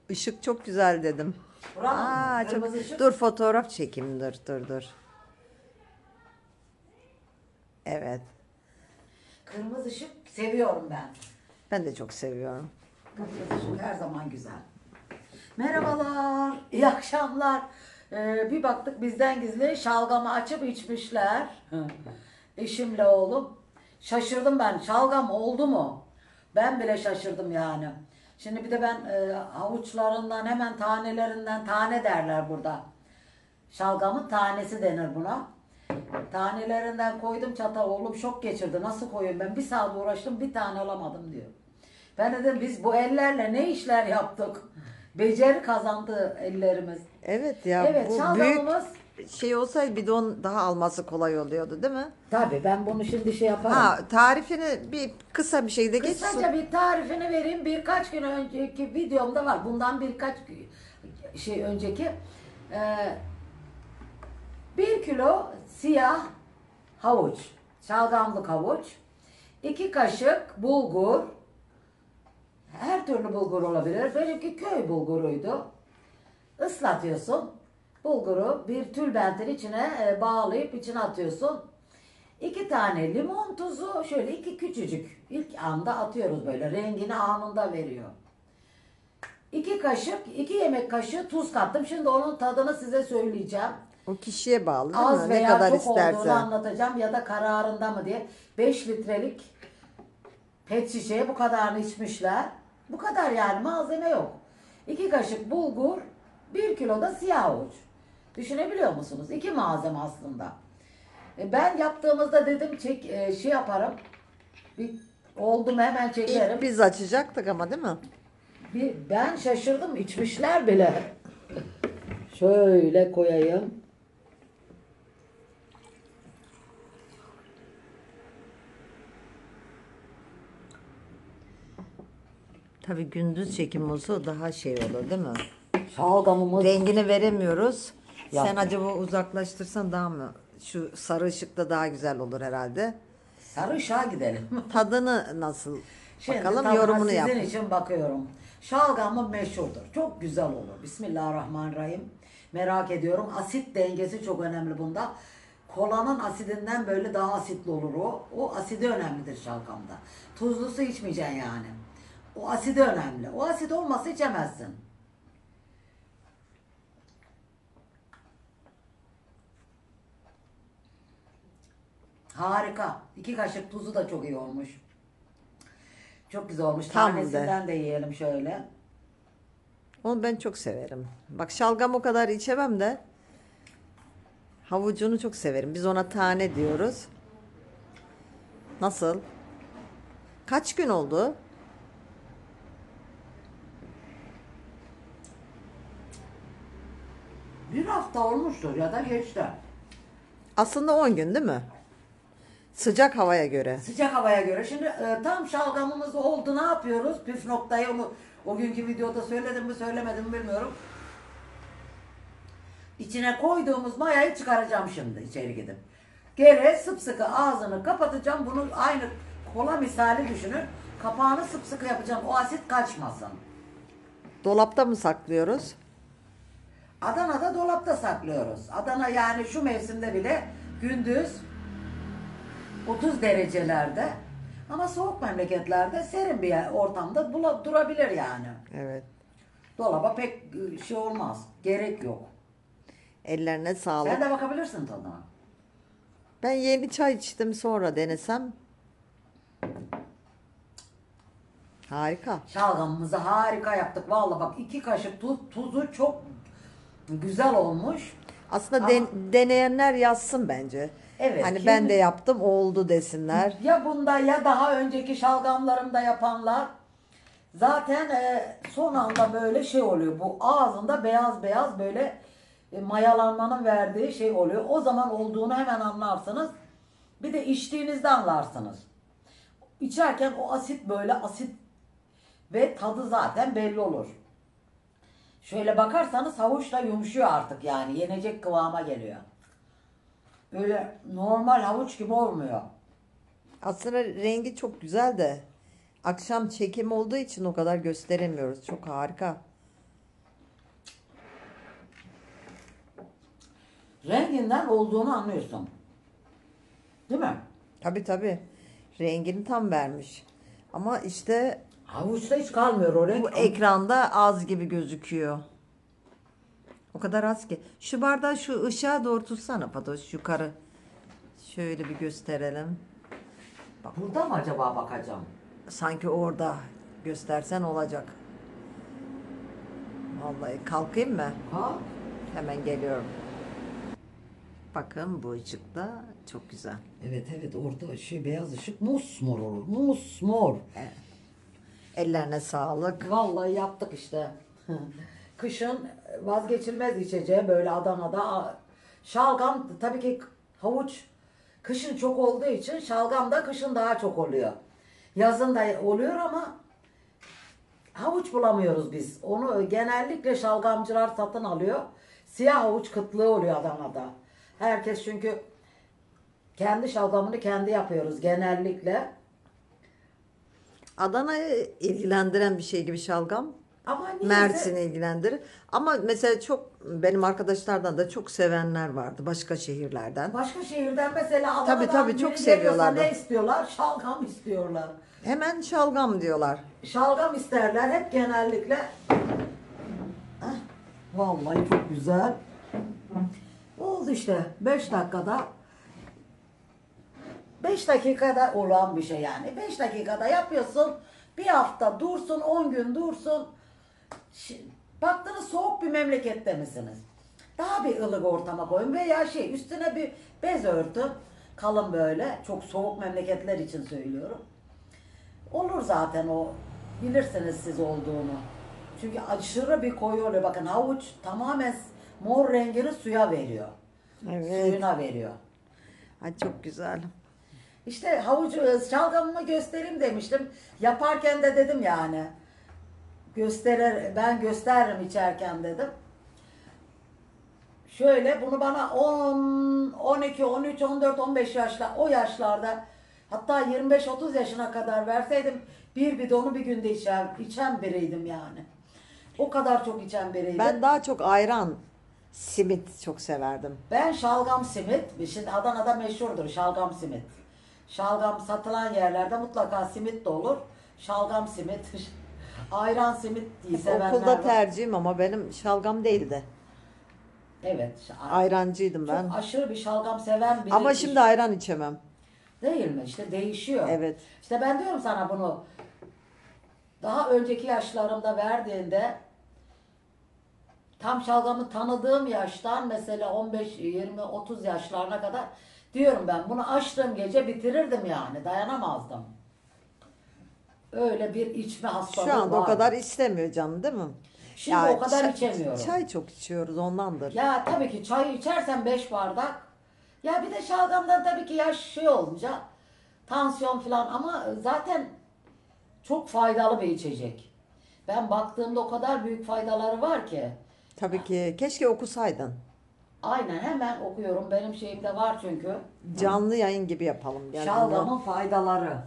Işık çok güzel dedim. Buranın Aa, çok... kırmızı ışık. Dur fotoğraf çekeyim. Dur. Evet. Kırmızı ışık seviyorum ben. Ben de çok seviyorum. Kırmızı ışık her zaman güzel. Merhabalar, iyi akşamlar. Bir baktık bizden gizli şalgamı açıp içmişler. Eşimle oğlum. Şaşırdım ben. Şalgam oldu mu? Ben bile şaşırdım yani. Şimdi bir de ben havuçlarından hemen tanelerinden tane derler burada. Şalgamın tanesi denir buna. Tanelerinden koydum çata, oğlum şok geçirdi. Nasıl koyayım ben? Bir saat uğraştım, bir tane alamadım diyor. Ben dedim biz bu ellerle ne işler yaptık? Beceri kazandı ellerimiz. Evet ya, Evet, bu şalgamımız. büyük şey olsaydı bidon daha alması kolay oluyordu değil mi? Tabii ben bunu şimdi şey yaparım. Ha, tarifini bir kısa bir şeyde geç. Kısaca bir tarifini vereyim. Birkaç gün önceki videomda var. Bundan birkaç şey önceki. Ee, 1 kilo siyah havuç. Şalgamlık havuç. 2 kaşık bulgur. Her türlü bulgur olabilir. Benimki köy bulguruydu. Islatıyorsun. Bulguru bir tülbentin içine bağlayıp içine atıyorsun. 2 tane limon tuzu, şöyle 2 küçücük. İlk anda atıyoruz böyle. Rengini anında veriyor. 2 kaşık, 2 yemek kaşığı tuz kattım. Şimdi onun tadını size söyleyeceğim. O kişiye bağlı değil Az mi? Ne veya kadar çok olduğunu istersen. anlatacağım ya da kararında mı diye. 5 litrelik pet şişeye bu kadarını içmişler. Bu kadar yani, malzeme yok. 2 kaşık bulgur, 1 kilo da siyah havuç. Düşünebiliyor musunuz? 2 malzeme aslında. Ben yaptığımızda dedim şey yaparım. Bir, oldu mu hemen çekerim. İlk biz açacaktık ama değil mi? Ben şaşırdım, içmişler bile. Şöyle koyayım. Tabii gündüz çekim olsa daha şey olur değil mi? Şalgamımız. Rengini veremiyoruz. Ya. Sen acaba uzaklaştırsan daha mı? Şu sarı ışıkta daha güzel olur herhalde. Sarı ışığa gidelim. Tadını nasıl? Şimdi Bakalım, tadına yorumunu sizin yap. için bakıyorum. Şalgamı meşhurdur. Çok güzel olur. Bismillahirrahmanirrahim. Merak ediyorum. Asit dengesi çok önemli bunda. Kolanın asidinden böyle daha asitli olur o. O asidi önemlidir şalgamda. Tuzlu su içmeyeceksin yani. O asidi önemli. O asit olmazsa içemezsin. Harika. 2 kaşık tuzu da çok iyi olmuş. Çok güzel olmuş. Tam Tanesinden de yiyelim şöyle. Onu ben çok severim. Bak, şalgam o kadar içemem de havucunu çok severim. Biz ona tane diyoruz. Nasıl? Kaç gün oldu? Bir hafta olmuştur ya da geçti. Aslında 10 gün değil mi? Sıcak havaya göre. Sıcak havaya göre. Şimdi tam şalgamımız oldu. Ne yapıyoruz? Püf noktayı onu o günkü videoda söyledim mi söylemedim mi bilmiyorum. İçine koyduğumuz mayayı çıkaracağım şimdi içeri gidip. Geri sıpsıkı ağzını kapatacağım. Bunu aynı kola misali düşünün. Kapağını sıpsıkı yapacağım. O asit kaçmasın. Dolapta mı saklıyoruz? Adana'da dolapta saklıyoruz. Adana yani şu mevsimde bile gündüz 30 derecelerde, ama soğuk memleketlerde serin bir ortamda durabilir yani. Evet. Dolaba pek şey olmaz. Gerek yok. Ellerine sağlık. Sen de bakabilirsin tadına. Ben yeni çay içtim, sonra denesem. Harika. Şalgamımızı harika yaptık. Vallahi bak 2 kaşık tuzu çok güzel olmuş. Aslında Ama- deneyenler yazsın bence. Evet, Hani kim- ben de yaptım, oldu desinler. Ya bunda ya daha önceki şalgamlarımda yapanlar zaten son anda böyle şey oluyor. Bu ağzında beyaz beyaz böyle mayalanmanın verdiği şey oluyor. O zaman olduğunu hemen anlarsınız. Bir de içtiğinizde anlarsınız. İçerken o asit böyle asit ve tadı zaten belli olur. Şöyle bakarsanız havuç da yumuşuyor artık, yani yenecek kıvama geliyor. Böyle normal havuç gibi olmuyor. Aslında rengi çok güzel de akşam çekim olduğu için o kadar gösteremiyoruz. Çok harika. renginden olduğunu anlıyorsun. Değil mi? Tabii tabii. Rengini tam vermiş. Ama işte Havuçta hiç kalmıyor o renk. bu ekranda az gibi gözüküyor. O kadar az ki. Şu bardağı şu ışığa doğru tutsana Fatoş, yukarı. Şöyle bir gösterelim. Burada mı acaba bakacağım? Sanki orada göstersen olacak. Vallahi kalkayım mı? Ha? Hemen geliyorum. Bakın bu ışıkta çok güzel. Evet evet, orada beyaz ışık mosmor olur. Mosmor. Ellerine sağlık. Vallahi yaptık işte. Kışın vazgeçilmez içeceği böyle Adana'da. Şalgam tabii ki havuç kışın çok olduğu için şalgam da kışın daha çok oluyor. Yazın da oluyor ama havuç bulamıyoruz biz. Onu genellikle şalgamcılar satın alıyor. Siyah havuç kıtlığı oluyor Adana'da. Herkes çünkü kendi şalgamını kendi yapıyoruz genellikle. Adana'yı ilgilendiren bir şey gibi şalgam. Ama niyeyse Mersin'i ilgilendirir. Ama mesela çok benim arkadaşlardan da çok sevenler vardı başka şehirlerden. başka şehirden mesela Tabii, Adana'dan tabii, biri çok geliyorsa seviyorlardı. ne istiyorlar? Şalgam istiyorlar. Hemen şalgam diyorlar. Şalgam isterler hep genellikle. Heh, vallahi çok güzel. Oldu işte 5 dakikada. 5 dakikada olan bir şey yani. 5 dakikada yapıyorsun. Bir hafta dursun, 10 gün dursun. Baktınız soğuk bir memlekette misiniz? Daha bir ılık ortama koyun veya üstüne bir bez örtün. Kalın böyle. Çok soğuk memleketler için söylüyorum. Olur zaten o. Bilirsiniz siz olduğunu. Çünkü aşırı bir koyu oluyor. Bakın havuç tamamen mor rengini suya veriyor. Evet. Suyuna veriyor. Ay çok güzel. İşte havucu şalgamımı göstereyim demiştim. Yaparken de dedim yani. Ben gösteririm içerken dedim. Şöyle bunu bana 10, 12, 13, 14, 15 o yaşlarda hatta 25-30 yaşına kadar verseydim bir bidonu bir günde içen biriydim yani. O kadar çok içen biriydim. Ben daha çok ayran, simit çok severdim. Ben şalgam simit, şimdi Adana'da meşhurdur şalgam simit. Şalgam satılan yerlerde mutlaka simit de olur. Şalgam simit, ayran simit diye sevenler Okulda var. tercihim ama benim şalgam değildi. Evet. Ayrancıydım ben. Çok aşırı bir şalgam seven biri. Ama şimdi ayran içemem. Değil mi? İşte değişiyor. Evet. İşte ben diyorum sana bunu. Daha önceki yaşlarımda verdiğinde tam şalgamı tanıdığım yaştan mesela 15, 20, 30 yaşlarına kadar diyorum ben bunu açtığım gece bitirirdim yani. Dayanamazdım. Öyle bir içme hastalığı Şu anda o vardı. kadar istemiyor canım değil mi? Şimdi o kadar içemiyorum. Çay çok içiyoruz ondandır. Ya tabii ki çay içersen 5 bardak. Ya bir de şalgamdan tabii ki yaş olunca tansiyon falan ama zaten çok faydalı bir içecek. Ben baktığımda o kadar büyük faydaları var ki. Tabii ki keşke okusaydın. Aynen hemen okuyorum. Benim şeyimde var çünkü. Canlı yayın gibi yapalım. Gel Şalgamın faydaları.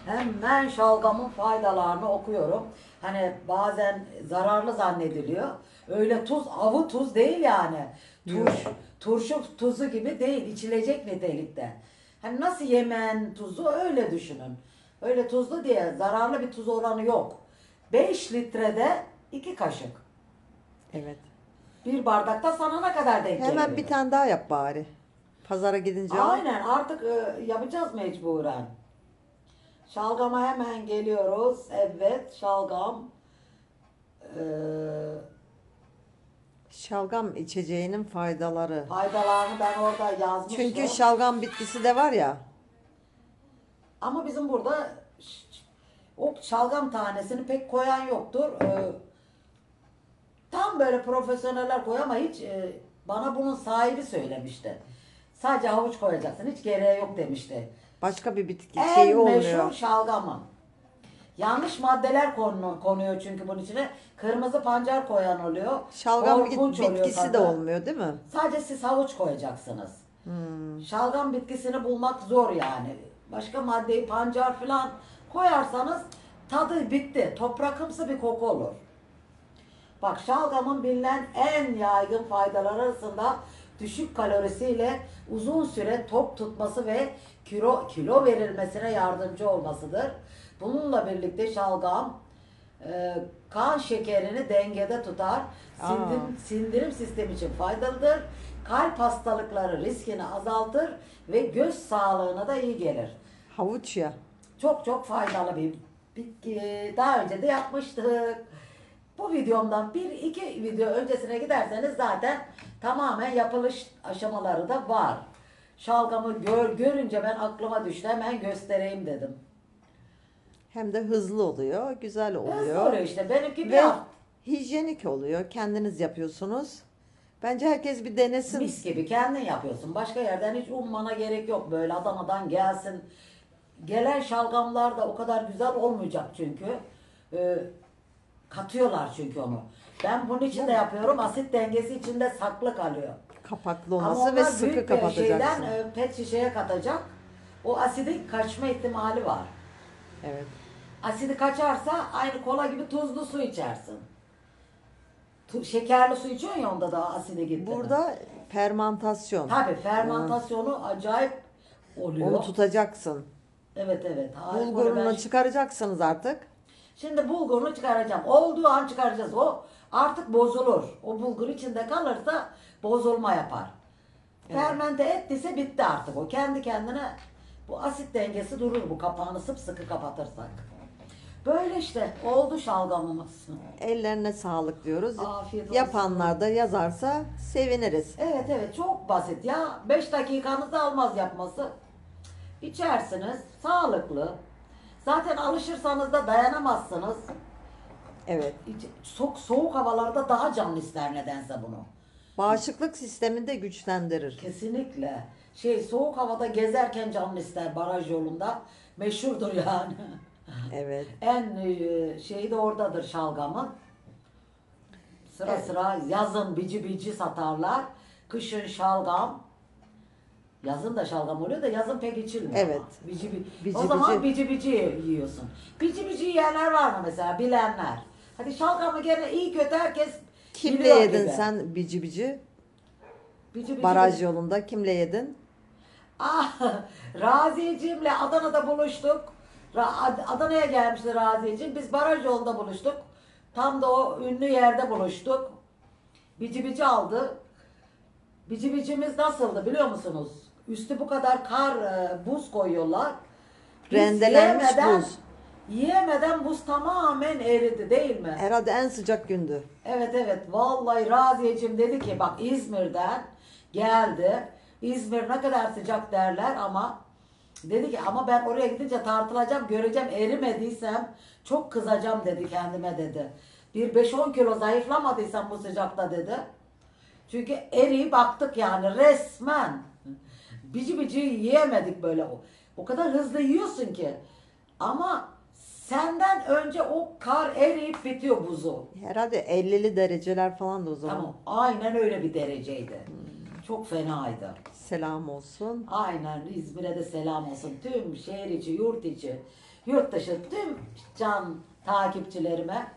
Hemen şalgamın faydalarını okuyorum. Hani bazen zararlı zannediliyor. Öyle avı tuz değil yani. Turşu tuzu gibi değil. İçilecek nitelikte. Hani nasıl yemen tuzu öyle düşünün. Öyle tuzlu diye zararlı bir tuz oranı yok. 5 litrede 2 kaşık. Evet. Bir bardakta sana ne kadar denk Hemen geliyor? bir tane daha yap bari. Pazara gidince al. Aynen artık yapacağız mecburen. Şalgama hemen geliyoruz. Evet şalgam. Şalgam içeceğinin faydaları. Faydalarını ben orada yazmıştım. Çünkü şalgam bitkisi de var ya. Ama bizim burada o şalgam tanesini pek koyan yoktur. Tam böyle profesyoneller koyuyor ama hiç bana bunun sahibi söylemişti. Sadece havuç koyacaksın. Hiç gereği yok demişti. Başka bir bitki En şeyi meşhur olmuyor. şalgamı. Yanlış maddeler konuyor çünkü bunun içine. Kırmızı pancar koyan oluyor. Şalgam Korkunç oluyor bitkisi de tadı. olmuyor değil mi? Sadece siz havuç koyacaksınız. Şalgam bitkisini bulmak zor yani. Başka maddeyi pancar falan koyarsanız tadı bitti. Toprakımsı bir koku olur. Bak şalgamın bilinen en yaygın faydaları arasında düşük kalorisiyle uzun süre tok tutması ve kilo verilmesine yardımcı olmasıdır. Bununla birlikte şalgam kan şekerini dengede tutar. Sindirim sistemi için faydalıdır. Kalp hastalıkları riskini azaltır ve göz sağlığına da iyi gelir. Havuç ya. Çok çok faydalı bir bitki. Daha önce de yapmıştık. Bu videomdan bir iki video öncesine giderseniz zaten tamamen yapılış aşamaları da var. Şalgamı görünce ben aklıma düştü, hemen göstereyim dedim. Hem de hızlı oluyor, güzel Hızlı oluyor. oluyor işte. Benimki bir Ve hafta. hijyenik oluyor. Kendiniz yapıyorsunuz. Bence herkes bir denesin. Mis gibi kendin yapıyorsun. Başka yerden hiç ummana gerek yok. Böyle Adana'dan gelsin. Gelen şalgamlar da o kadar güzel olmayacak çünkü. Katıyorlar çünkü onu. Ben bunun için de yapıyorum. Asit dengesi içinde saklı kalıyor. Kapaklı Ama olması ve onlar sıkı büyük bir kapatacaksın. pet şişeye katacak. O asidin kaçma ihtimali var. Evet. Asidi kaçarsa aynı kola gibi tuzlu su içersin. Şekerli su içiyorsun ya, onda da aside gitti. Burada fermantasyon. Tabii fermentasyonu acayip oluyor. Onu tutacaksın. Evet evet. Harika. Bulgurunu çıkaracaksınız artık. Şimdi bulgurunu çıkaracağım. Olduğu an çıkaracağız. O artık bozulur. O bulgur içinde kalırsa bozulma yapar. Evet. Fermente ettiyse bitti artık o. Kendi kendine bu asit dengesi durur, bu kapağını sıkı kapatırsak. Böyle işte oldu şalgamımız. Ellerine sağlık diyoruz. Afiyet olsun. Yapanlar da yazarsa seviniriz. Evet evet, çok basit ya. 5 dakikanızı almaz yapması. İçersiniz, sağlıklı. Zaten alışırsanız da dayanamazsınız. Evet. Soğuk havalarda daha canlı ister nedense bunu. Bağışıklık sistemini de güçlendirir. Kesinlikle. Soğuk havada gezerken canlı ister, baraj yolunda. Meşhurdur yani. Evet. En şeyi de oradadır şalgamın. Sıra Evet. sıra yazın bici bici satarlar. Kışın şalgam. Yazın da şalgam oluyor da yazın pek içilmiyor. Evet. Ama. Bici O zaman bici. bici bici yiyorsun. Bici bici yiyenler var mı mesela, bilenler? Hadi şalgamı gene iyi kötü herkes Kimle biliyor yedin gibi. sen bici bici? Bici bici Baraj yolunda kimle yedin? Ah, Raziyeciğimle Adana'da buluştuk. Adana'ya gelmişti Raziyeciğim. Biz baraj yolunda buluştuk. Tam da o ünlü yerde buluştuk. Bici bici aldı. Bici bicimiz nasıldı biliyor musunuz? Üstü bu kadar kar, buz koyuyorlar. Biz Rendelenmiş buz. Yiyemeden buz tamamen eridi değil mi? Herhalde en sıcak gündü. Evet evet, vallahi Raziyeciğim dedi ki bak İzmir'den geldi. İzmir ne kadar sıcak derler ama dedi ki ama ben oraya gidince tartılacağım, göreceğim, erimediysem çok kızacağım dedi kendime dedi. Bir 5-10 kilo zayıflamadıysam bu sıcakta dedi. Çünkü eriyip baktık yani resmen. Bici bici yiyemedik böyle. O kadar hızlı yiyorsun ki. Ama senden önce o kar eriyip bitiyor buzu. Herhalde 50'li dereceler falan da o zaman. Tamam, aynen öyle bir dereceydi. Çok fenaydı. Selam olsun. Aynen, İzmir'e de selam olsun. Tüm şehir içi, yurt içi, yurt dışı tüm can takipçilerime.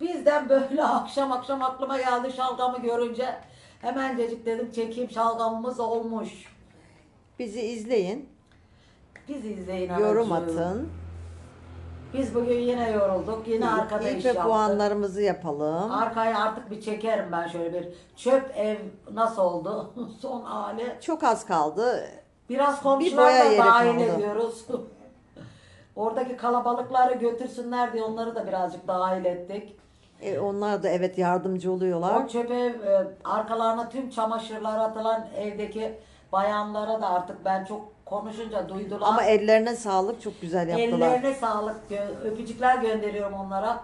Bizden böyle akşam aklıma geldi şalgamı görünce. Hemencecik dedim çekeyim, şalgamımız olmuş. Bizi izleyin. Bizi izleyin Yorum anacığım. atın. Biz bugün yine yorulduk. Yine arkada İlk iş ve yaptık. puanlarımızı yapalım. Arkaya artık bir çekerim ben şöyle bir. Çöp ev nasıl oldu? Son hali. Çok az kaldı. Biraz Bir komşular boya da yeri dahil kaldı. ediyoruz. Oradaki kalabalıkları götürsünler diye onları da birazcık dahil ettik. Onlar da evet yardımcı oluyorlar. O çöp ev arkalarına tüm çamaşırlar atılan evdeki bayanlara da artık ben çok konuşunca duydular. Ama ellerine sağlık, çok güzel yaptılar. Ellerine sağlık, öpücükler gönderiyorum onlara.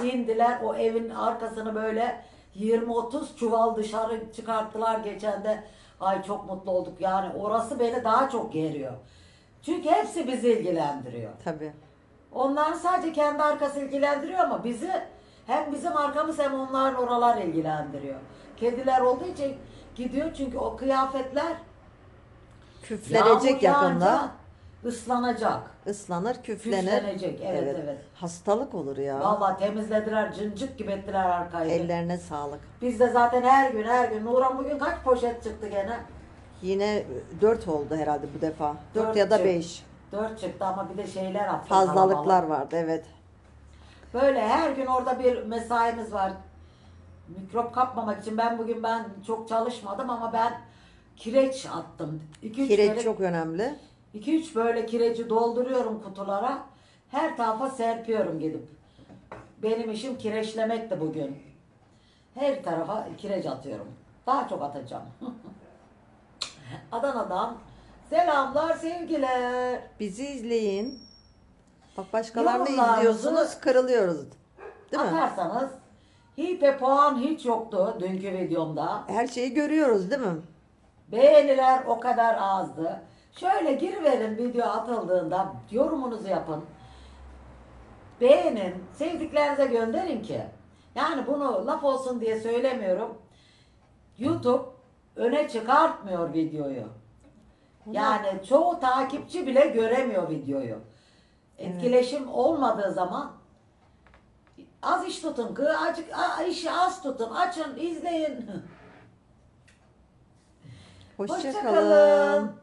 İndiler o evin arkasını böyle 20-30 çuval dışarı çıkarttılar geçen de. Ay çok mutlu olduk yani, orası beni daha çok geriyor. Çünkü hepsi bizi ilgilendiriyor. Tabii. Onlar sadece kendi arkası ilgilendiriyor ama bizi hem bizim arkamız hem onların oralar ilgilendiriyor. Kediler olduğu için gidiyor çünkü o kıyafetler Küflenecek yağmur yağınca yakında. Islanacak. Islanır, küflenir. Küflenecek, evet, evet. Hastalık olur ya. Vallahi temizlediler, cıncık gibi ettiler arkayı. Ellerine sağlık. Biz de zaten her gün. Nurhan bugün kaç poşet çıktı gene? Yine 4 oldu herhalde bu defa. 4 ya da çıktı. 5. 4 çıktı ama bir de şeyler attı. Fazlalıklar kalabalık. vardı, evet. Böyle her gün orada bir mesaimiz var. Mikrop kapmamak için ben çok çalışmadım ama ben kireç attım. 2-3 Kireç çok önemli. 2-3 böyle kireci dolduruyorum kutulara. Her tarafa serpiyorum gidip. Benim işim kireçlemekti bugün. Her tarafa kireç atıyorum. Daha çok atacağım. Adana'dan selamlar, sevgiler. Bizi izleyin. Bak, başkalarını Yorumlarınızı izliyorsunuz, kırılıyoruz. Değil mi? Atarsanız hipe puan hiç yoktu dünkü videomda. Her şeyi görüyoruz değil mi? Beğeniler o kadar azdı. Şöyle giriverin, video atıldığında yorumunuzu yapın. Beğenin, sevdiklerinize gönderin ki. Yani bunu laf olsun diye söylemiyorum. YouTube öne çıkartmıyor videoyu. Yani çoğu takipçi bile göremiyor videoyu. Etkileşim olmadığı zaman az iş tutun, işi az tutun, açın, izleyin. Hoşça Hoşça kalın. kalın.